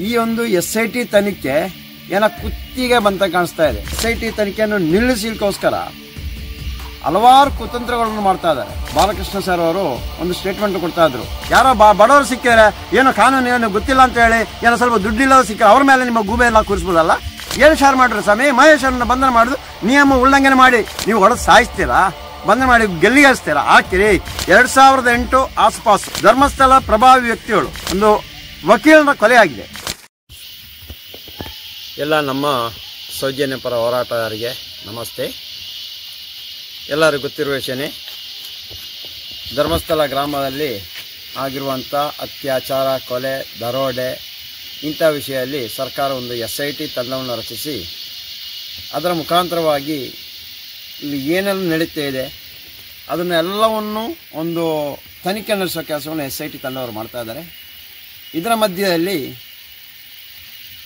ಈ ಒಂದು SIT ತನಿಖೆ ಕುತ್ತಿಗೆ ಬಂತ ಕಾಣಿಸ್ತಾ ಇದೆ. SIT ತನಿಖೆಯನ್ನು ನಿಲ್ಲಿಸಲಿಕ್ಕೋಸ್ಕರ ಹಲವಾರು ಕುತಂತ್ರಗಳನ್ನು ಮಾಡ್ತಾ ಇದ್ದಾರೆ. ಬಾಲಕೃಷ್ಣ ಸರ್ ಅವರು ಒಂದು ಸ್ಟೇಟ್ಮೆಂಟ್ ಕೊಡ್ತಾ ಇದ್ರು, ಯಾರೋ ಬಡವರು ಸಿಕ್ಕಿದ್ರೆ ಏನೋ ಕಾನೂನು ಏನು ಗೊತ್ತಿಲ್ಲ ಅಂತ ಹೇಳಿ ಏನೋ ಸ್ವಲ್ಪ ದುಡ್ಡಿಲ್ಲದ ಸಿಕ್ಕರೆ ಅವ್ರ ಮೇಲೆ ನಿಮ್ಮ ಗೂಬೆ ಎಲ್ಲ ಕೂರಿಸ್ಬೋದಲ್ಲ. ಏನು ಶಾರ್ ಮಾಡ್ರಿ ಸ್ವಾಮಿ, ಮಹೇಶನ್ನು ಬಂಧನ ಮಾಡೋದು ನಿಯಮ ಉಲ್ಲಂಘನೆ ಮಾಡಿ ನೀವು ಹೊಡೆದು ಸಾಯಿಸ್ತೀರಾ, ಬಂಧನ ಮಾಡಿ ಗೆಲ್ಲಿಗಿಸ್ತೀರಾ, ಹಾಕಿರಿ. 2008 ಆಸುಪಾಸು ಧರ್ಮಸ್ಥಳ ಪ್ರಭಾವಿ ವ್ಯಕ್ತಿಗಳು ಒಂದು ವಕೀಲರ ಕೊಲೆ ಆಗಿದೆ. ಎಲ್ಲ ನಮ್ಮ ಸೌಜನ್ಯ ಪರ ಹೋರಾಟಗಾರರಿಗೆ ನಮಸ್ತೆ. ಎಲ್ಲರಿಗೂ ಗೊತ್ತಿರುವ ವಿಷಯನೇ, ಧರ್ಮಸ್ಥಳ ಗ್ರಾಮದಲ್ಲಿ ಆಗಿರುವಂಥ ಅತ್ಯಾಚಾರ, ಕೊಲೆ, ದರೋಡೆ ಇಂಥ ವಿಷಯದಲ್ಲಿ ಸರ್ಕಾರ ಒಂದು SIT ತಂಡವನ್ನು ರಚಿಸಿ ಅದರ ಮುಖಾಂತರವಾಗಿ ಇಲ್ಲಿ ಏನೆಲ್ಲ ನಡೀತಾ ಇದೆ ಅದನ್ನೆಲ್ಲವನ್ನು ಒಂದು ತನಿಖೆ ನಡೆಸೋ ಕೆಲಸವನ್ನು SIT ತಂಡವರು ಮಾಡ್ತಾ ಇದ್ದಾರೆ. ಇದರ ಮಧ್ಯದಲ್ಲಿ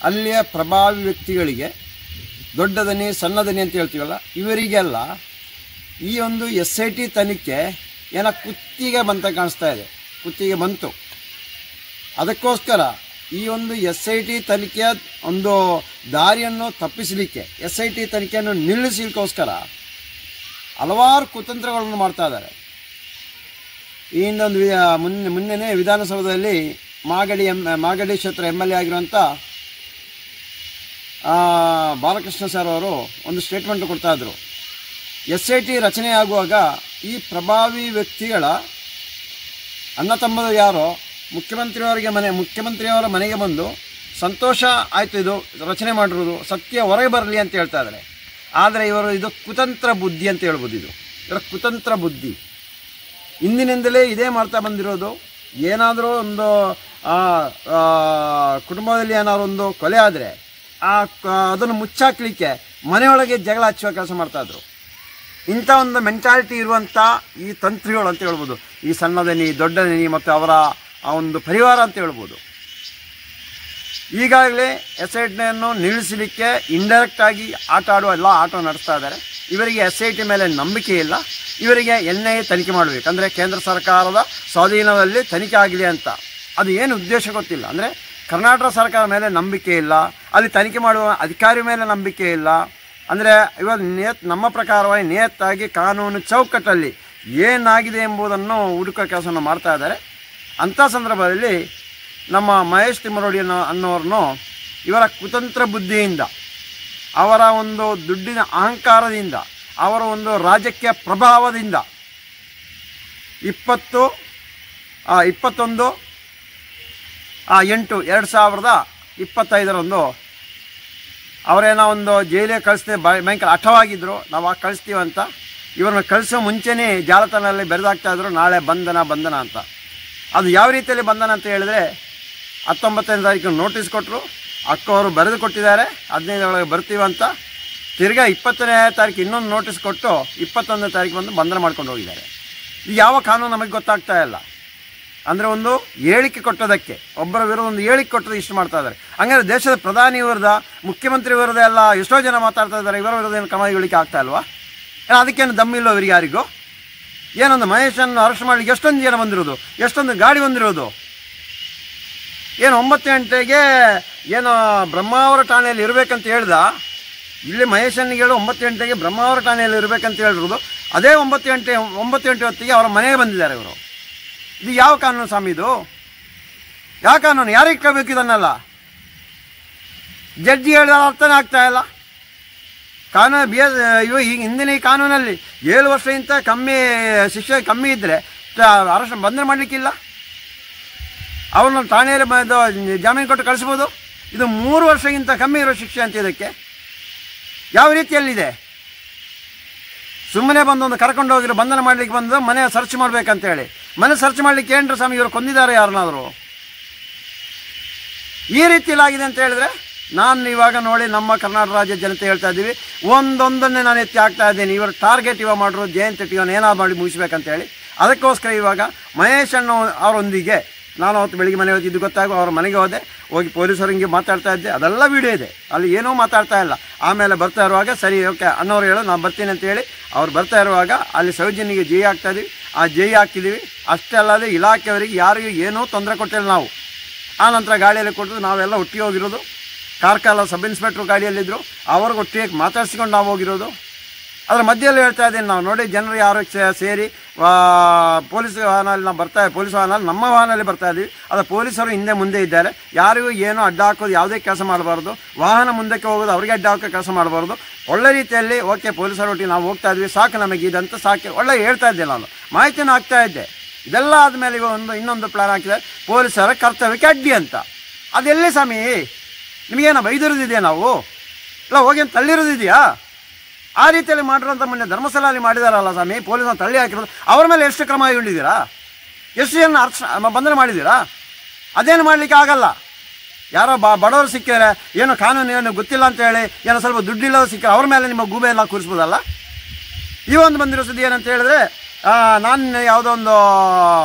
ಅಲ್ಲಿಯ ಪ್ರಭಾವಿ ವ್ಯಕ್ತಿಗಳಿಗೆ ದೊಡ್ಡ ದನಿ ಸಣ್ಣ ದನಿ ಅಂತ ಹೇಳ್ತೀವಲ್ಲ, ಇವರಿಗೆಲ್ಲ ಈ ಒಂದು SIT ತನಿಖೆ ಕುತ್ತಿಗೆ ಬಂತ ಕಾಣಿಸ್ತಾ ಇದೆ. ಕುತ್ತಿಗೆ ಬಂತು. ಅದಕ್ಕೋಸ್ಕರ ಈ ಒಂದು SIT ತನಿಖೆಯ ಒಂದು ದಾರಿಯನ್ನು ತಪ್ಪಿಸಲಿಕ್ಕೆ, SIT ತನಿಖೆಯನ್ನು ನಿಲ್ಲಿಸಲಿಕ್ಕೋಸ್ಕರ ಹಲವಾರು ಕುತಂತ್ರಗಳನ್ನು ಮಾಡ್ತಾ ಇದ್ದಾರೆ. ಈ ಹಿಂದೊಂದು ಮೊನ್ನೆನೇ ವಿಧಾನಸೌಧದಲ್ಲಿ ಮಾಗಡಿ ಕ್ಷೇತ್ರ MLA ಆಗಿರುವಂಥ ಬಾಲಕೃಷ್ಣ ಸರ್ ಅವರು ಒಂದು ಸ್ಟೇಟ್ಮೆಂಟ್ ಕೊಡ್ತಾ ಇದ್ರು. SIT ರಚನೆಯಾಗುವಾಗ ಈ ಪ್ರಭಾವಿ ವ್ಯಕ್ತಿಗಳ ಅಣ್ಣ ತಮ್ಮದು ಯಾರೋ ಮುಖ್ಯಮಂತ್ರಿಯವರ ಮನೆಗೆ ಬಂದು ಸಂತೋಷ ಆಯಿತು, ಇದು ರಚನೆ ಮಾಡಿರೋದು ಸತ್ಯ ಹೊರಗೆ ಬರಲಿ ಅಂತ ಹೇಳ್ತಾ ಇದ್ದಾರೆ. ಆದರೆ ಇದು ಕುತಂತ್ರ ಬುದ್ಧಿ ಅಂತ ಹೇಳ್ಬೋದು. ಇದರ ಕುತಂತ್ರ ಬುದ್ಧಿ ಇಂದಿನಿಂದಲೇ ಇದೇ ಮಾಡ್ತಾ ಬಂದಿರೋದು. ಏನಾದರೂ ಒಂದು ಕುಟುಂಬದಲ್ಲಿ ಏನಾದ್ರು ಒಂದು ಕೊಲೆ ಆದರೆ ಅದನ್ನು ಮುಚ್ಚಾಕ್ಲಿಕ್ಕೆ ಮನೆಯೊಳಗೆ ಜಗಳ ಹಚ್ಚುವ ಕೆಲಸ ಮಾಡ್ತಾಯಿದ್ರು. ಇಂಥ ಒಂದು ಮೆಂಟಾಲಿಟಿ ಇರುವಂಥ ಈ ತಂತ್ರಿಗಳು ಅಂತ ಹೇಳ್ಬೋದು, ಈ ಸಣ್ಣದನಿ ದೊಡ್ಡದನಿ ಮತ್ತು ಅವರ ಆ ಒಂದು ಪರಿವಾರ ಅಂತ ಹೇಳ್ಬೋದು. ಈಗಾಗಲೇ SITಯನ್ನು ನಿಲ್ಲಿಸಲಿಕ್ಕೆ ಇಂಡೈರೆಕ್ಟಾಗಿ ಆಟ ನಡೆಸ್ತಾ ಇದ್ದಾರೆ. ಇವರಿಗೆ SIT ಮೇಲೆ ನಂಬಿಕೆ ಇಲ್ಲ. ಇವರಿಗೆ NIA ತನಿಖೆ ಮಾಡಬೇಕು, ಅಂದರೆ ಕೇಂದ್ರ ಸರ್ಕಾರದ ಸ್ವಾಧೀನದಲ್ಲಿ ತನಿಖೆ ಆಗಲಿ ಅಂತ. ಅದು ಏನು ಉದ್ದೇಶ ಗೊತ್ತಿಲ್ಲ. ಅಂದರೆ ಕರ್ನಾಟಕ ಸರ್ಕಾರ ಮೇಲೆ ನಂಬಿಕೆ ಇಲ್ಲ, ಅಲ್ಲಿ ತನಿಖೆ ಮಾಡುವ ಅಧಿಕಾರಿ ಮೇಲೆ ನಂಬಿಕೆ ಇಲ್ಲ. ಅಂದರೆ ಇವಾಗ ನಮ್ಮ ಪ್ರಕಾರವಾಗಿ ನಿಯತ್ತಾಗಿ ಕಾನೂನು ಚೌಕಟ್ಟಲ್ಲಿ ಏನಾಗಿದೆ ಎಂಬುದನ್ನು ಹುಡುಕೋ ಕೆಲಸವನ್ನು ಮಾಡ್ತಾ ಇದ್ದಾರೆ. ಅಂಥ ಸಂದರ್ಭದಲ್ಲಿ ನಮ್ಮ ಮಹೇಶ್ ತಿಮ್ಮರೋಡಿ ಅನ್ನೋರನ್ನು ಇವರ ಕುತಂತ್ರ ಬುದ್ಧಿಯಿಂದ, ಅವರ ಒಂದು ದುಡ್ಡಿನ ಅಹಂಕಾರದಿಂದ, ಅವರ ಒಂದು ರಾಜಕೀಯ ಪ್ರಭಾವದಿಂದ 21/8/2025 ಅವರೇನೋ ಒಂದು ಜೈಲಿಗೆ ಕಳಿಸ್ತೇವೆ ಭಯಂಕರ ಹಠವಾಗಿದ್ದರು, ನಾವು ಕಳಿಸ್ತೀವಿ ಅಂತ. ಇವ್ರನ್ನ ಕಳಿಸೋ ಮುಂಚೆನೇ ಜಾಲತಾಣದಲ್ಲಿ ಬರೆದಾಗ್ತಾಯಿದ್ರು ನಾಳೆ ಬಂಧನ ಅಂತ. ಅದು ಯಾವ ರೀತಿಯಲ್ಲಿ ಬಂಧನ ಅಂತ ಹೇಳಿದ್ರೆ 19ನೇ ತಾರೀಕು ನೋಟಿಸ್ ಕೊಟ್ಟರು, ಅಕ್ಕವರು ಬರೆದು ಕೊಟ್ಟಿದ್ದಾರೆ 15 ಬರ್ತೀವಿ ಅಂತ. ತಿರ್ಗಾ 20ನೇ ತಾರೀಕು ಇನ್ನೊಂದು ನೋಟಿಸ್ ಕೊಟ್ಟು 21ನೇ ತಾರೀಕು ಬಂದು ಬಂಧನ ಮಾಡ್ಕೊಂಡು ಹೋಗಿದ್ದಾರೆ. ಇದು ಯಾವ ಕಾನೂನು ನಮಗೆ ಗೊತ್ತಾಗ್ತಾ ಇಲ್ಲ. ಅಂದರೆ ಒಂದು ಹೇಳಿಕೆ ಕೊಟ್ಟೋದಕ್ಕೆ, ಒಬ್ಬರ ವಿರುದ್ಧ ಒಂದು ಹೇಳಿಕೆ ಕೊಟ್ಟದ್ದು ಇಷ್ಟು ಮಾಡ್ತಾ ಇದ್ದಾರೆ. ಹಂಗಾದ್ರೆ ದೇಶದ ಪ್ರಧಾನಿ ವಿರುದ್ಧ, ಮುಖ್ಯಮಂತ್ರಿ ವಿರುದ್ಧ ಎಲ್ಲ ಎಷ್ಟೋ ಜನ ಮಾತಾಡ್ತಾ ಇದ್ದಾರೆ. ಇವರ ವಿರುದ್ಧ ಏನು ಕ್ರಮ ಹೇಳಿಕೆ ಆಗ್ತಾ ಇಲ್ವಾ? ಅದಕ್ಕೇನು ದಮ್ಮಿಲ್ಲೋ ಇವರಿಗೆ ಯಾರಿಗೂ? ಏನೊಂದು ಮಹೇಶನ್ನು ಅರೆಸ್ಟ್ ಮಾಡಲಿಕ್ಕೆ ಎಷ್ಟೊಂದು ಜನ ಬಂದಿರೋದು, ಎಷ್ಟೊಂದು ಗಾಡಿ ಬಂದಿರೋದು. ಏನು 9 ಗಂಟೆಗೆ ಏನೋ ಬ್ರಹ್ಮಾವರ ಠಾಣೆಯಲ್ಲಿ ಇರಬೇಕಂತ ಹೇಳ್ದ. ಇಲ್ಲಿ ಮಹೇಶನ್ನಿಗೆ ಹೇಳು 9 ಗಂಟೆಗೆ ಬ್ರಹ್ಮಾವರ ಠಾಣೆಯಲ್ಲಿ ಇರಬೇಕಂತ ಹೇಳಿರೋದು. ಅದೇ 9 ಗಂಟೆ ಹೊತ್ತಿಗೆ ಅವರ ಮನೆಗೆ ಬಂದಿದ್ದಾರೆ ಇವರು. ಇದು ಯಾವ ಕಾನೂನು ಸ್ವಾಮಿ? ಇದು ಯಾವ ಕಾನೂನು? ಯಾರಿಗೆ ಇಟ್ಕೋಬೇಕು ಇದನ್ನೆಲ್ಲ? ಜಡ್ಜಿ ಹೇಳಿದ ಅರ್ಥನೇ ಆಗ್ತಾ ಇಲ್ಲ. ಕಾನೂನು ಈಗ ಹಿಂದಿನ ಈ ಕಾನೂನಲ್ಲಿ 7 ವರ್ಷಕ್ಕಿಂತ ಕಮ್ಮಿ ಶಿಕ್ಷೆ ಕಮ್ಮಿ ಇದ್ದರೆ ಅರೆಸ್ಟ್ ಬಂಧನ ಮಾಡಲಿಕ್ಕಿಲ್ಲ. ಅವ್ರನ್ನ ಠಾಣೆಯಲ್ಲಿ ಜಾಮೀನು ಕೊಟ್ಟು ಕಳಿಸ್ಬೋದು. ಇದು 3 ವರ್ಷಕ್ಕಿಂತ ಕಮ್ಮಿ ಇರೋ ಶಿಕ್ಷೆ ಅಂತ. ಇದಕ್ಕೆ ಯಾವ ರೀತಿಯಲ್ಲಿದೆ? ಸುಮ್ಮನೆ ಬಂದು ಒಂದು ಕರ್ಕೊಂಡು ಹೋಗಿರೋ ಬಂಧನ ಮಾಡಲಿಕ್ಕೆ ಬಂದು ಮನೆ ಸರ್ಚ್ ಮಾಡಬೇಕಂತೇಳಿ. ಮನೆ ಸರ್ಚ್ ಮಾಡಲಿಕ್ಕೆ ಏನ್ರ ಸ್ವಾಮಿ ಇವರು ಕೊಂದಿದ್ದಾರೆ ಯಾರನ್ನಾದರೂ? ಈ ರೀತಿಯಲ್ಲಾಗಿದೆ ಅಂತ ಹೇಳಿದ್ರೆ ನಾನು ಇವಾಗ ನೋಡಿ ನಮ್ಮ ಕರ್ನಾಟಕ ರಾಜ್ಯ ಜನತೆ ಹೇಳ್ತಾ ಇದ್ದೀವಿ, ಒಂದೊಂದನ್ನೇ ನಾನು ಎತ್ತಿ ಹಾಕ್ತಾ ಇದ್ದೀನಿ. ಇವರು ಟಾರ್ಗೆಟ್ ಮಾಡಿದ್ರು ಜಯಂತ್ ಟಿವನ್ ಏನಾದ್ರು ಮಾಡಿ ಮುಗಿಸ್ಬೇಕಂತೇಳಿ. ಅದಕ್ಕೋಸ್ಕರ ಇವಾಗ ಮಹೇಶ್ ಅವರೊಂದಿಗೆ ನಾನು ಅವತ್ತು ಬೆಳಿಗ್ಗೆ ಮನೆ ಹೋಗಿದ್ದು ಗೊತ್ತಾಗೋ ಅವ್ರ ಮನೆಗೆ ಹೋಗಿ ಪೊಲೀಸರಿಗೆ ಮಾತಾಡ್ತಾ ಇದ್ದೆ. ಅದೆಲ್ಲ ವಿಡಿಯೋ ಇದೆ, ಅಲ್ಲಿ ಏನೂ ಮಾತಾಡ್ತಾ ಇಲ್ಲ. ಆಮೇಲೆ ಬರ್ತಾ ಇರುವಾಗ ಸರಿ ಓಕೆ ಅನ್ನೋರು ಹೇಳೋ ನಾನು ಬರ್ತೀನಿ ಅಂತ ಹೇಳಿ ಅವ್ರು ಬರ್ತಾ ಇರುವಾಗ ಅಲ್ಲಿ ಸೌಜನ್ಯಗೆ ಜೈ ಹಾಕ್ತಾಯಿದ್ವಿ. ಆ ಜೈ ಹಾಕಿದ್ದೀವಿ. ಅಷ್ಟೇ ಅಲ್ಲದೆ ಇಲಾಖೆಯವರಿಗೆ ಯಾರಿಗೂ ಏನೂ ತೊಂದರೆ ಕೊಟ್ಟಿಲ್ಲ ನಾವು. ಆ ನಂತರ ಗಾಡಿಯಲ್ಲಿ ಕೊಟ್ಟು ನಾವೆಲ್ಲ ಒಟ್ಟಿಗೆ ಹೋಗಿರೋದು. ಕಾರ್ಕಳ ಸಬ್ ಇನ್ಸ್ಪೆಕ್ಟ್ರು ಗಾಡಿಯಲ್ಲಿದ್ದರು, ಅವ್ರಿಗೆ ಒಟ್ಟಿಗೆ ಮಾತಾಡ್ಸ್ಕೊಂಡು ನಾವು ಹೋಗಿರೋದು. ಅದರ ಮಧ್ಯದಲ್ಲಿ ಹೇಳ್ತಾ ಇದ್ದೀನಿ, ನಾವು ನೋಡಿ ಜನರು ಯಾರು ಸೇರಿ ಪೊಲೀಸ್ ವಾಹನಲ್ಲಿ ನಾವು ಪೊಲೀಸ್ ವಾಹನಲ್ಲಿ ನಮ್ಮ ವಾಹನದಲ್ಲಿ ಬರ್ತಾ ಇದ್ದೀವಿ. ಅದು ಪೊಲೀಸರು ಹಿಂದೆ ಮುಂದೆ ಇದ್ದಾರೆ. ಯಾರಿಗೂ ಏನೂ ಅಡ್ಡ ಹಾಕೋದು, ಯಾವುದೇ ಕೆಲಸ ಮಾಡಬಾರ್ದು. ವಾಹನ ಮುಂದಕ್ಕೆ ಹೋಗೋದು, ಅವರಿಗೆ ಅಡ್ಡ ಹಾಕೋ ಕೆಲಸ ಮಾಡಬಾರ್ದು. ಒಳ್ಳೆ ರೀತಿಯಲ್ಲಿ ಓಕೆ ಪೊಲೀಸರೊಟ್ಟಿಗೆ ನಾವು ಹೋಗ್ತಾ ಇದ್ವಿ, ಸಾಕು ನಮಗೆ ಇದಂತ ಸಾಕು ಒಳ್ಳೆ ಹೇಳ್ತಾ ಇದ್ದೆ, ನಾನು ಮಾಹಿತಿನ ಹಾಕ್ತಾ ಇದ್ದೆ. ಇದೆಲ್ಲ ಆದಮೇಲೆ ಇನ್ನೊಂದು ಪ್ಲಾನ್ ಹಾಕಿದೆ, ಪೊಲೀಸರ ಕರ್ತವ್ಯಕ್ಕೆ ಅಡ್ಡಿ ಅಂತ. ಅದೆಲ್ಲೇ ಸ್ವಾಮಿ ನಿಮಗೇನೋ ಬೈದಿರೋದಿದೆಯಾ? ನಾವು ಇಲ್ಲ ಹೋಗಿ ತಳ್ಳಿರೋದಿದೆಯಾ? ಆ ರೀತಿಯಲ್ಲಿ ಮಾಡಿರೋಂಥ ಮೊನ್ನೆ ಧರ್ಮಸ್ಥಳದಲ್ಲಿ ಮಾಡಿದಾರಲ್ಲ ಸ್ವಾಮಿ, ಪೊಲೀಸನ್ನು ತಳ್ಳಿ ಹಾಕಿರೋದು, ಅವ್ರ ಮೇಲೆ ಎಷ್ಟು ಕ್ರಮ ಕೈಗೊಂಡಿದ್ದೀರಾ? ಎಷ್ಟು ಜನ ಬಂಧನ ಮಾಡಿದ್ದೀರಾ? ಅದೇನು ಮಾಡಲಿಕ್ಕೆ ಆಗಲ್ಲ. ಯಾರೋ ಬಡವರು ಸಿಕ್ಕಿದ್ರೆ ಏನೋ ಕಾನೂನು ಏನು ಗೊತ್ತಿಲ್ಲ ಅಂತ ಹೇಳಿ ಏನೋ ಸ್ವಲ್ಪ ದುಡ್ಡಿಲ್ಲದ ಸಿಕ್ಕರೆ ಅವ್ರ ಮೇಲೆ ನಿಮ್ಮ ಗೂಬೆ ಎಲ್ಲ ಕೂರಿಸ್ಬೋದಲ್ಲ. ಈ ಒಂದು ಬಂದಿರೋ ಸುದ್ದಿ ಏನಂತ ಹೇಳಿದ್ರೆ, ನಾನು ಯಾವುದೋ ಒಂದು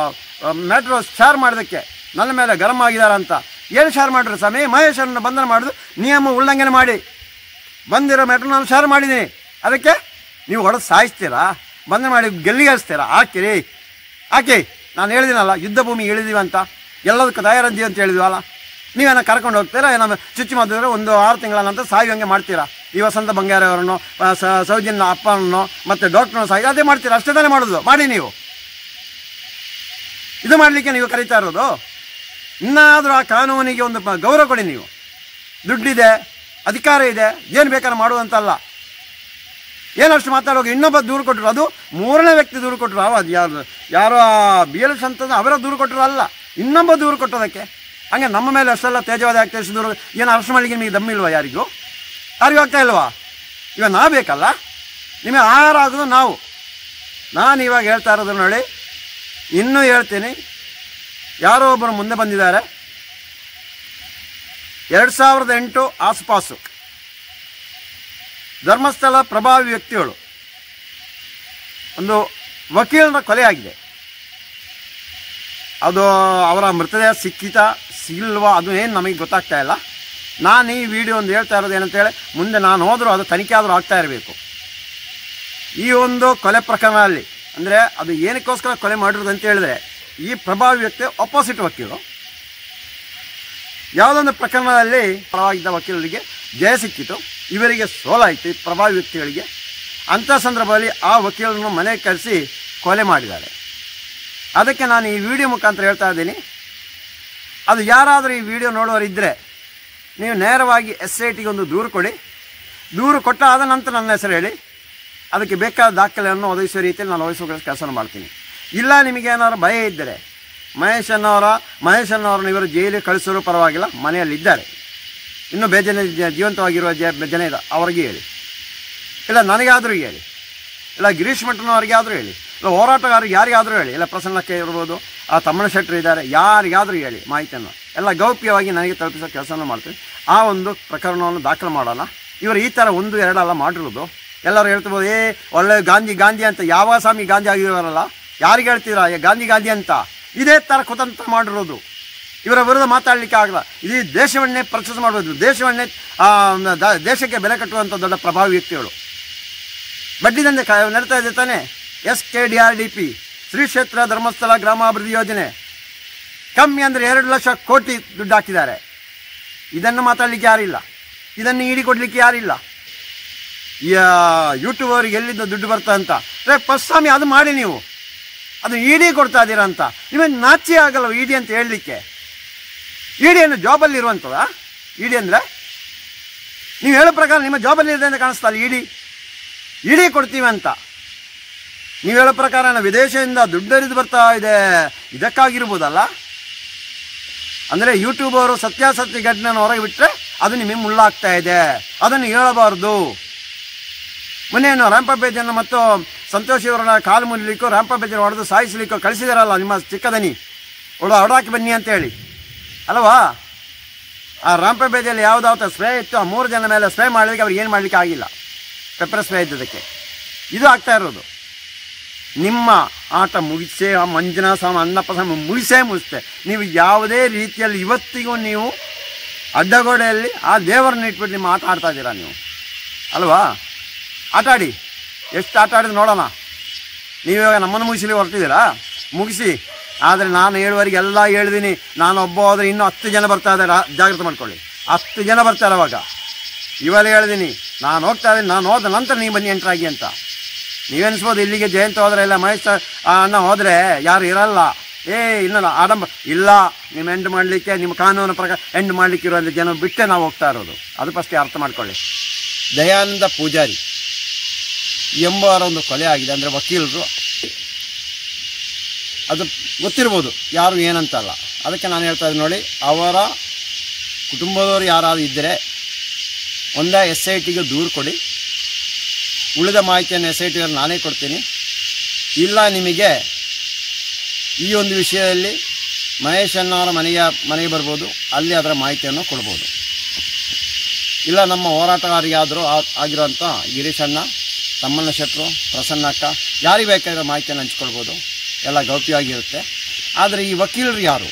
ಮ್ಯಾಟ್ರು ಶೇರ್ ಮಾಡೋದಕ್ಕೆ ನನ್ನ ಮೇಲೆ ಗರಂ ಆಗಿದ್ದಾರೆ ಅಂತ. ಏನು ಶೇರ್ ಮಾಡಿದ್ರು ಸ್ವಾಮಿ? ಮಹೇಶನ್ನು ಬಂಧನ ಮಾಡೋದು ನಿಯಮ ಉಲ್ಲಂಘನೆ ಮಾಡಿ ಬಂದಿರೋ ಮ್ಯಾಟ್ರು ನಾನು ಶೇರ್ ಮಾಡಿದ್ದೀನಿ. ಅದಕ್ಕೆ ನೀವು ಹೊಡೆದು ಸಾಯಿಸ್ತೀರಾ, ಬಂಧನ ಮಾಡಿ ಗೆಲ್ಲಿಗೆ ಹರಿಸ್ತೀರಾ? ಹಾಕಿ ನಾನು ಹೇಳಿದ್ದೀನಲ್ಲ, ಯುದ್ಧ ಭೂಮಿಗೆ ಇಳಿದೀವಿ ಅಂತ, ಎಲ್ಲದಕ್ಕೂ ತಯಾರಂತೀವಿ ಅಂತ ಹೇಳಿದ್ವಲ್ಲ. ನೀವೇನೋ ಕರ್ಕೊಂಡು ಹೋಗ್ತೀರಾ, ಏನೋ ಚುಚ್ಚು ಮಾಡಿದ್ರೆ 1-6 ತಿಂಗಳ ನಂತರ ಸಾಯುವಂಗೆ ಮಾಡ್ತೀರಾ. ಈ ವಸಂತ ಬಂಗಾರ ಅವರನ್ನು, ಸೌಜನ್ಯ ಅಪ್ಪನನ್ನು ಮತ್ತು ಡಾಕ್ಟ್ರನ್ನು ಸಾಯಿ ಅದೇ ಮಾಡ್ತೀರಾ. ಅಷ್ಟೇ ತಾನೇ ಮಾಡೋದು. ಮಾಡಿ ನೀವು ಇದು ಮಾಡಲಿಕ್ಕೆ ನೀವು ಕರೀತಾ ಇರೋದು. ಇನ್ನಾದರೂ ಆ ಕಾನೂನಿಗೆ ಒಂದು ಗೌರವ ಕೊಡಿ. ನೀವು ದುಡ್ಡಿದೆ, ಅಧಿಕಾರ ಇದೆ, ಏನು ಬೇಕಾದ್ರೂ ಮಾಡುವಂತಲ್ಲ. ಏನಷ್ಟು ಮಾತಾಡೋಗಿ ಇನ್ನೊಬ್ಬ ದೂರು ಕೊಟ್ಟರು, ಅದು 3ನೇ ವ್ಯಕ್ತಿ ದೂರು ಕೊಟ್ಟರು. ಅದು ಯಾರೋ BLS ಅಂತಂದ್ರೆ ಅವರ ದೂರು ಕೊಟ್ಟರು ಅಲ್ಲ, ಇನ್ನೊಬ್ಬ ದೂರು ಕೊಟ್ಟೋದಕ್ಕೆ. ಹಂಗೆ ನಮ್ಮ ಮೇಲೆ ಅಷ್ಟೆಲ್ಲ ತೇಜವಾದ ಆಗ್ತಾ ಎಷ್ಟು ದೂರ ಏನು ಅರೆಸ್ಟ್ ಮಾಡಲಿಕ್ಕೆ ನಿಮಗೆ ದಮ್ಮಿಲ್ವಾ? ಯಾರಿಗೂ ಆಗ್ತಾ ಇಲ್ವಾ? ಇವಾಗ ನಾವು ಬೇಕಲ್ಲ, ನಿಮಗೆ ಆಹಾರ ಆಗೋದು ನಾವು. ನಾನು ಇವಾಗ ಹೇಳ್ತಾ ಇರೋದು ನೋಡಿ, ಇನ್ನೂ ಹೇಳ್ತೀನಿ. ಯಾರೋ ಒಬ್ಬರು ಮುಂದೆ ಬಂದಿದ್ದಾರೆ, 2008 ಆಸುಪಾಸು ಧರ್ಮಸ್ಥಳ ಪ್ರಭಾವಿ ವ್ಯಕ್ತಿಗಳು ಒಂದು ವಕೀಲರ ಕೊಲೆ ಆಗಿದೆ. ಅದು ಅವರ ಮೃತದೇಹ ಸಿಲ್ವಾ ಅದು ಏನು ನಮಗೆ ಗೊತ್ತಾಗ್ತಾ ಇಲ್ಲ. ನಾನು ಈ ವಿಡಿಯೋ ಒಂದು ಹೇಳ್ತಾ ಇರೋದು ಏನಂತೇಳಿ, ಮುಂದೆ ನಾನು ಹೋದರೂ ಅದು ತನಿಖೆ ಆದರೂ ಆಗ್ತಾ ಇರಬೇಕು. ಈ ಒಂದು ಕೊಲೆ ಪ್ರಕರಣದಲ್ಲಿ ಅಂದರೆ ಅದು ಏನಕ್ಕೋಸ್ಕರ ಕೊಲೆ ಮಾಡಿರೋದು ಅಂತ ಹೇಳಿದ್ರೆ, ಈ ಪ್ರಭಾವಿ ವ್ಯಕ್ತಿ ಅಪೋಸಿಟ್ ವಕೀಲರು ಯಾವುದೊಂದು ಪ್ರಕರಣದಲ್ಲಿ ಪರವಾಗಿದ್ದ ವಕೀಲರಿಗೆ ಜಯ ಸಿಕ್ಕಿತು, ಇವರಿಗೆ ಸೋಲಾಯಿತು ಈ ಪ್ರಭಾವಿ ವ್ಯಕ್ತಿಗಳಿಗೆ. ಅಂಥ ಸಂದರ್ಭದಲ್ಲಿ ಆ ವಕೀಲರನ್ನು ಮನೆಗೆ ಕರೆಸಿ ಕೊಲೆ ಮಾಡಿದ್ದಾರೆ. ಅದಕ್ಕೆ ನಾನು ಈ ವಿಡಿಯೋ ಮುಖಾಂತರ ಹೇಳ್ತಾ ಇದ್ದೀನಿ, ಅದು ಯಾರಾದರೂ ಈ ವಿಡಿಯೋ ನೋಡೋರಿದ್ದರೆ ನೀವು ನೇರವಾಗಿ SITಗೆ ಒಂದು ದೂರು ಕೊಡಿ. ದೂರು ಕೊಟ್ಟಾದ ನಂತರ ನನ್ನ ಹೆಸರು ಹೇಳಿ, ಅದಕ್ಕೆ ಬೇಕಾದ ದಾಖಲೆಯನ್ನು ಒದಗಿಸುವ ರೀತಿಯಲ್ಲಿ ನಾನು ಒದಗಿಸೋ ಕೆಲಸ ಮಾಡ್ತೀನಿ. ಇಲ್ಲ ನಿಮಗೇನಾದ್ರು ಭಯ ಇದ್ದರೆ, ಮಹೇಶನ್ನವರನ್ನು ಇವರು ಜೈಲಿಗೆ ಕಳಿಸೋರು ಪರವಾಗಿಲ್ಲ, ಮನೆಯಲ್ಲಿದ್ದಾರೆ, ಇನ್ನೂ ಬೇಜನೆ ಜೀವಂತವಾಗಿರುವ ಜನ ಇದೆ, ಅವ್ರಿಗೆ ಹೇಳಿ. ಇಲ್ಲ ನನಗಾದರೂ ಹೇಳಿ, ಇಲ್ಲ ಗಿರೀಶ್ ಮಠನವ್ರಿಗೆ ಆದರೂ ಹೇಳಿ, ಇಲ್ಲ ಹೋರಾಟಗಾರರಿಗೆ ಯಾರಿಗಾದರೂ ಹೇಳಿ, ಇಲ್ಲ ಪ್ರಸನ್ನಕ್ಕೆ ಇರ್ಬೋದು, ಆ ತಮ್ಮಣ್ಣ ಶೆಟ್ಟರು ಇದ್ದಾರೆ, ಯಾರಿಗಾದರೂ ಹೇಳಿ ಮಾಹಿತಿಯನ್ನು ಎಲ್ಲ ಗೌಪ್ಯವಾಗಿ ನನಗೆ ತಲುಪಿಸೋ ಕೆಲಸವನ್ನು ಮಾಡ್ತೀನಿ. ಆ ಒಂದು ಪ್ರಕರಣವನ್ನು ದಾಖಲು ಮಾಡೋಣ. ಇವರು ಈ ಥರ 1-2 ಅಲ್ಲ ಮಾಡಿರೋದು. ಎಲ್ಲರೂ ಹೇಳ್ತಿರ್ಬೋದು, ಒಳ್ಳೆ ಗಾಂಧಿ ಅಂತ. ಯಾವ ಸ್ವಾಮಿ ಗಾಂಧಿ ಆಗಿರೋರಲ್ಲ, ಯಾರಿಗೆ ಹೇಳ್ತೀರಾ ಗಾಂಧಿ ಅಂತ? ಇದೇ ಥರ ಕುತಂತ್ರ ಮಾಡಿರೋದು. ಇವರ ವಿರುದ್ಧ ಮಾತಾಡಲಿಕ್ಕೆ ಆಗಲ್ಲ. ಇಡೀ ದೇಶವನ್ನೇ ಪರ್ಚೇಸ್ ಮಾಡ್ಬೋದು, ದೇಶಕ್ಕೆ ಬೆಲೆ ಕಟ್ಟುವಂಥ ದೊಡ್ಡ ಪ್ರಭಾವಿ ವ್ಯಕ್ತಿಗಳು. ಬಡ್ಡಿದಂತೆ ನಡೀತಾ ಇದೆ ತಾನೆ. SKDRDP ಶ್ರೀ ಕ್ಷೇತ್ರ ಧರ್ಮಸ್ಥಳ ಗ್ರಾಮಾಭಿವೃದ್ಧಿ ಯೋಜನೆ ಕಮ್ಮಿ ಅಂದರೆ 2 ಲಕ್ಷ ಕೋಟಿ ದುಡ್ಡು ಹಾಕಿದ್ದಾರೆ. ಇದನ್ನು ಮಾತಾಡಲಿಕ್ಕೆ ಯಾರಿಲ್ಲ, ಇದನ್ನು ಈಡಿ ಕೊಡಲಿಕ್ಕೆ ಯಾರಿಲ್ಲ. ಯೂಟ್ಯೂಬ್ ಅವರಿಗೆ ಎಲ್ಲಿಂದ ದುಡ್ಡು ಬರ್ತಾ ಅಂತ ಸ್ವಾಮಿ ಅದು ಮಾಡಿ ನೀವು ಅದು ಇಡಿ ಕೊಡ್ತಾ ಇದ್ದೀರಾ ಅಂತ ನಿಮಗೆ ನಾಚಿ ಆಗಲ್ಲ ಇಡಿ ಅಂತ ಹೇಳಲಿಕ್ಕೆ. ಇಡಿಯನ್ನು ಜಾಬಲ್ಲಿ ಇರುವಂಥದ ಇಡಿ ಅಂದರೆ ನೀವು ಹೇಳೋ ಪ್ರಕಾರ ನಿಮ್ಮ ಜಾಬಲ್ಲಿ ಇದೆ ಅಂತ ಕಾಣಿಸ್ತಾ ಇಲ್ಲ. ಇಡಿ ಕೊಡ್ತೀವಿ ಅಂತ ನೀವು ಹೇಳೋ ಪ್ರಕಾರ ನಾವು ವಿದೇಶದಿಂದ ದುಡ್ಡು ಹರಿದು ಬರ್ತಾ ಇದೆ, ಇದಕ್ಕಾಗಿರ್ಬೋದಲ್ಲ. ಅಂದರೆ ಯೂಟ್ಯೂಬ್ ಅವರು ಸತ್ಯಾಸತ್ಯ ಘಟನೆನ ಹೊರಗೆ ಬಿಟ್ಟರೆ ಅದು ನಿಮಗೆ ಮುಳ್ಳಾಗ್ತಾ ಇದೆ, ಅದನ್ನು ಹೇಳಬಾರ್ದು. ಮೊನ್ನೇನು ರಾಂಪಬೇಜನ್ನು ಮತ್ತು ಸಂತೋಷ್ ಇವರನ್ನ ಕಾಲು ಮುರಿಲಿಕ್ಕೋ ರಾಂಪಬೇಜನ್ನು ಹೊಡೆದು ಸಾಯಿಸಲಿಕ್ಕೋ ಕಳಿಸಿದಾರಲ್ಲ ನಿಮ್ಮ ಚಿಕ್ಕದನಿ ಹೊಡಾಕಿ ಬನ್ನಿ ಅಂತೇಳಿ ಅಲ್ವಾ. ಆ ರಾಂಪಬೇಜಲ್ಲಿ ಯಾವುದಾವ್ದು ಸ್ಪ್ರೇ ಇತ್ತು, ಆ 3 ಜನ ಮೇಲೆ ಸ್ಪ್ರೇ ಮಾಡಲಿಕ್ಕೆ ಅವ್ರಿಗೆ ಏನು ಮಾಡಲಿಕ್ಕೆ ಆಗಿಲ್ಲ, ಪೆಪ್ಪರ್ ಸ್ಪ್ರೇ ಇದ್ದದಕ್ಕೆ. ಇದು ಆಗ್ತಾ ಇರೋದು. ನಿಮ್ಮ ಆಟ ಮುಗಿಸೇ, ಆ ಮಂಜನಾ ಸ್ವಾಮಿ ಅನ್ನಪ್ಪ ಸ್ವಾಮಿ ಮುಗಿಸೇ ನೀವು ಯಾವುದೇ ರೀತಿಯಲ್ಲಿ ಇವತ್ತಿಗೂ ನೀವು ಅಡ್ಡಗೋಡೆಯಲ್ಲಿ ಆ ದೇವರನ್ನ ಇಟ್ಬಿಟ್ಟು ನಿಮ್ಮ ಆಟ ಆಡ್ತಾ ಇದ್ದೀರಾ ನೀವು ಅಲ್ವಾ. ಆಟಾಡಿ, ಎಷ್ಟು ಆಟ ಆಡಿದ್ರೆ ನೋಡೋಣ. ನೀವಿವಾಗ ನಮ್ಮನ್ನು ಮುಗಿಸಲಿ ಹೊರಟಿದ್ದೀರಾ, ಮುಗಿಸಿ ಆದರೆ ನಾನು ಹೇಳುವವರೆಗೆ ಎಲ್ಲ ಹೇಳಿದ್ದೀನಿ. ನಾನು ಒಬ್ಬ ಹೋದರೆ ಇನ್ನೂ 10 ಜನ ಬರ್ತಾ ಇದ್ದಾರೆ, ಜಾಗ್ರತೆ ಮಾಡ್ಕೊಳ್ಳಿ. 10 ಜನ ಬರ್ತಾರೆ ಅವಾಗ. ಇವೆಲ್ಲ ಹೇಳಿದ್ದೀನಿ, ನಾನು ಹೋಗ್ತಾ ಇದ್ದೀನಿ, ನಾನು ಹೋದ ನಂತರ ನೀವು ಬನ್ನಿ ಎಂಟ್ರಾಗಿ ಅಂತ. ನೀವೆನಿಸ್ಬೋದು ಇಲ್ಲಿಗೆ ಜಯಂತ ಹೋದರೆ ಇಲ್ಲ ಮಹೇಶ್ ಅಣ್ಣ ಹೋದರೆ ಯಾರು ಇರಲ್ಲ, ಇನ್ನಲ್ಲ ಆಡಂಬ ಇಲ್ಲ. ನಿಮ್ಮ ಎಂಡ್ ಮಾಡಲಿಕ್ಕೆ ನಿಮ್ಮ ಕಾನೂನು ಪ್ರಕಾರ ಎಂಡ್ ಮಾಡಲಿಕ್ಕೆ ಇರುವಂಥ ಜನ ಬಿಟ್ಟೆ ನಾವು ಹೋಗ್ತಾ ಇರೋದು. ಅದು ಫಸ್ಟೇ ಅರ್ಥ ಮಾಡ್ಕೊಳ್ಳಿ. ದಯಾನಂದ ಪೂಜಾರಿ ಎಂಬುವರ ಒಂದು ಕೊಲೆ ಆಗಿದೆ. ಅಂದರೆ ವಕೀಲರು, ಅದು ಗೊತ್ತಿರ್ಬೋದು ಯಾರು ಏನಂತಲ್ಲ. ಅದಕ್ಕೆ ನಾನು ಹೇಳ್ತಾ ಇದ್ದೀನಿ ನೋಡಿ, ಅವರ ಕುಟುಂಬದವರು ಯಾರಾದರೂ ಇದ್ದರೆ ಒಂದೇ SITಗೆ ದೂರು ಕೊಡಿ. ಉಳಿದ ಮಾಹಿತಿಯನ್ನು SITಯವರು ನಾನೇ ಕೊಡ್ತೀನಿ. ಇಲ್ಲ ನಿಮಗೆ ಈ ಒಂದು ವಿಷಯದಲ್ಲಿ ಮಹೇಶ್ ಅಣ್ಣವರ ಮನೆಗೆ ಬರ್ಬೋದು, ಅಲ್ಲಿ ಅದರ ಮಾಹಿತಿಯನ್ನು ಕೊಡ್ಬೋದು. ಇಲ್ಲ ನಮ್ಮ ಹೋರಾಟಗಾರಿಗಾದರೂ ಆಗಿರೋಂಥ ಗಿರೀಶ್ ಅಣ್ಣ, ತಮ್ಮಣ್ಣ ಶೆಟ್ಟರು, ಪ್ರಸನ್ನಕ್ಕ, ಯಾರಿಗೆ ಬೇಕಾಗಿರೋ ಮಾಹಿತಿಯನ್ನು ಹಂಚ್ಕೊಳ್ಬೋದು. ಎಲ್ಲ ಗೌಪ್ಯವಾಗಿರುತ್ತೆ. ಆದರೆ ಈ ವಕೀಲರು ಯಾರು,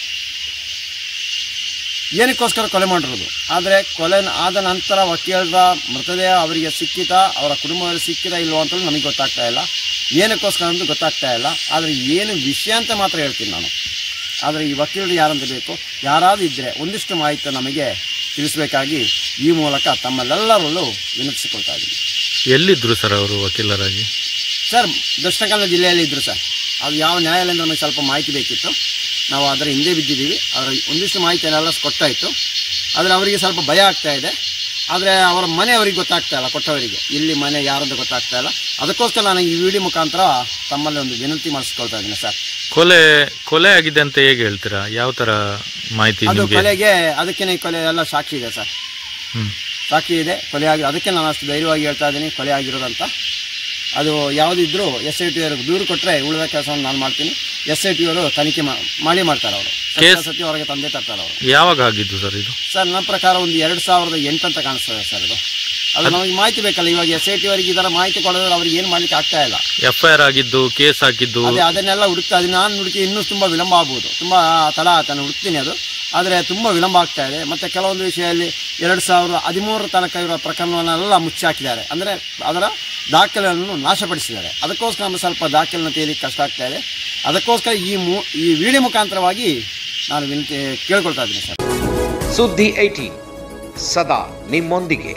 ಏನಕ್ಕೋಸ್ಕರ ಕೊಲೆ ಮಾಡಿರೋದು, ಆದರೆ ಕೊಲೆ ಆದ ನಂತರ ವಕೀಲರ ಮೃತದೇಹ ಅವರಿಗೆ ಸಿಕ್ಕಿತಾ, ಅವರ ಕುಟುಂಬದಲ್ಲಿ ಸಿಕ್ಕಿತಾ ಇಲ್ವೋ ಅಂತಲೂ ನಮಗೆ ಗೊತ್ತಾಗ್ತಾ ಇಲ್ಲ. ಏನಕ್ಕೋಸ್ಕರ ಅಂತ ಗೊತ್ತಾಗ್ತಾ ಇಲ್ಲ. ಆದರೆ ಏನು ವಿಷಯ ಅಂತ ಮಾತ್ರ ಹೇಳ್ತೀನಿ ನಾನು. ಆದರೆ ಈ ವಕೀಲರು ಯಾರಂತ ಬೇಕು, ಯಾರಾದರೂ ಇದ್ದರೆ ಒಂದಿಷ್ಟು ಮಾಹಿತಿ ನಮಗೆ ತಿಳಿಸಬೇಕಾಗಿ ಈ ಮೂಲಕ ತಮ್ಮಲ್ಲೆಲ್ಲರಲ್ಲೂ ವಿನಂತಿಸಿಕೊಳ್ತಾ ಇದ್ದೀನಿ. ಎಲ್ಲಿದ್ದರು ಸರ್ ಅವರು ವಕೀಲರಾಗಿ? ಸರ್ ದಕ್ಷಿಣ ಕನ್ನಡ ಜಿಲ್ಲೆಯಲ್ಲಿ ಇದ್ದರು ಸರ್. ಅದು ಯಾವ ನ್ಯಾಯಾಲಯದಿಂದ ನಮಗೆ ಸ್ವಲ್ಪ ಮಾಹಿತಿ ಬೇಕಿತ್ತು, ನಾವು ಅದರ ಹಿಂದೆ ಬಿದ್ದಿದ್ದೀವಿ. ಅದರ ಒಂದಿಷ್ಟು ಮಾಹಿತಿಯನ್ನೆಲ್ಲ ಕೊಟ್ಟಾಯಿತು. ಆದರೆ ಅವರಿಗೆ ಸ್ವಲ್ಪ ಭಯ ಆಗ್ತಾ ಇದೆ. ಆದರೆ ಅವರ ಮನೆ ಅವರಿಗೆ ಗೊತ್ತಾಗ್ತಾ ಇಲ್ಲ, ಕೊಟ್ಟವರಿಗೆ ಇಲ್ಲಿ ಮನೆ ಯಾರಂತ ಗೊತ್ತಾಗ್ತಾ ಇಲ್ಲ. ಅದಕ್ಕೋಸ್ಕರ ನಾನು ಈ ವಿಡಿಯೋ ಮುಖಾಂತರ ತಮ್ಮಲ್ಲಿ ಒಂದು ವಿನಂತಿ ಮಾಡಿಸ್ಕೊಳ್ತಾ ಇದ್ದೀನಿ ಸರ್. ಕೊಲೆ ಆಗಿದೆ ಅಂತ ಹೇಗೆ ಹೇಳ್ತೀರಾ? ಯಾವ ಥರ ಮಾಹಿತಿ? ಅದು ಕೊಲೆಗೆ ಅದಕ್ಕೇನೆ ಕೊಲೆ ಎಲ್ಲ ಸಾಕ್ಷಿ ಇದೆ ಸರ್, ಸಾಕ್ಷಿ ಇದೆ ಕೊಲೆ ಆಗಿ. ಅದಕ್ಕೆ ನಾನು ಅಷ್ಟು ಧೈರ್ಯವಾಗಿ ಹೇಳ್ತಾ ಇದ್ದೀನಿ ಕೊಲೆ ಆಗಿರೋದಂತ. ಅದು ಯಾವುದಿದ್ರೂ SITಯವ್ರಿಗೆ ದೂರು ಕೊಟ್ಟರೆ ಉಳಿದ ಕೆಲಸವನ್ನು ನಾನು ಮಾಡ್ತೀನಿ. SITಯವರು ತನಿಖೆ ಮಾಡ್ತಾರೆ. ಅವರು ಸತ್ಯ ಹೊರಗೆ ತಂದೆ ತರ್ತಾರೆ. ಅವರು ಯಾವಾಗ ಆಗಿದ್ದು ಸರ್ ಇದು? ಸರ್ ನನ್ನ ಪ್ರಕಾರ ಒಂದು 2008 ಅಂತ ಕಾಣಿಸ್ತದೆ ಸರ್. ಅದು ನಮಗೆ ಮಾಹಿತಿ ಬೇಕಲ್ಲ. ಇವಾಗ SITಯವರಿಗೆ ಇದರ ಮಾಹಿತಿ ಕೊಡೋದ್ರೆ ಅವ್ರಿಗೆ ಏನು ಮಾಡ್ಲಿಕ್ಕೆ ಆಗ್ತಾ ಇಲ್ಲ. FIR ಆಗಿದ್ದು, ಕೇಸ್ ಹಾಕಿದ್ದು, ಅದನ್ನೆಲ್ಲ ಹುಡುಕ್ತಾ ಇದ್ದೀನಿ. ನಾನು ಹುಡುಕಿ ಇನ್ನೂ ತುಂಬ ವಿಳಂಬ ಆಗ್ಬೋದು, ತುಂಬ ತಡ ನಾನು ಹುಡುಕ್ತೀನಿ. ಅದು ಆದರೆ ತುಂಬ ವಿಳಂಬ ಆಗ್ತಾ ಇದೆ. ಮತ್ತು ಕೆಲವೊಂದು ವಿಷಯದಲ್ಲಿ 2013 ತನಕ ಇರೋ ಪ್ರಕರಣವನ್ನೆಲ್ಲ ಮುಚ್ಚಾಕಿದ್ದಾರೆ. ಅಂದರೆ ಅದರ ದಾಖಲೆಯನ್ನು ನಾಶಪಡಿಸಿದ್ದಾರೆ. ಅದಕ್ಕೋಸ್ಕರ ನಮಗೆ ಸ್ವಲ್ಪ ದಾಖಲೆಯನ್ನು ತೆಗೆಯಲಿಕ್ಕೆ ಕಷ್ಟ ಆಗ್ತಾ ಇದೆ. ಅದಕ್ಕೋಸ್ಕರ ಈ ವಿಡಿಯೋ ಮುಖಾಂತರವಾಗಿ ನಾನು ವಿನಂತಿ ಕೇಳ್ಕೊಳ್ತಾ ಇದ್ದೀನಿ ಸರ್. ಸುದ್ದಿ 18 ಸದಾ ನಿಮ್ಮೊಂದಿಗೆ.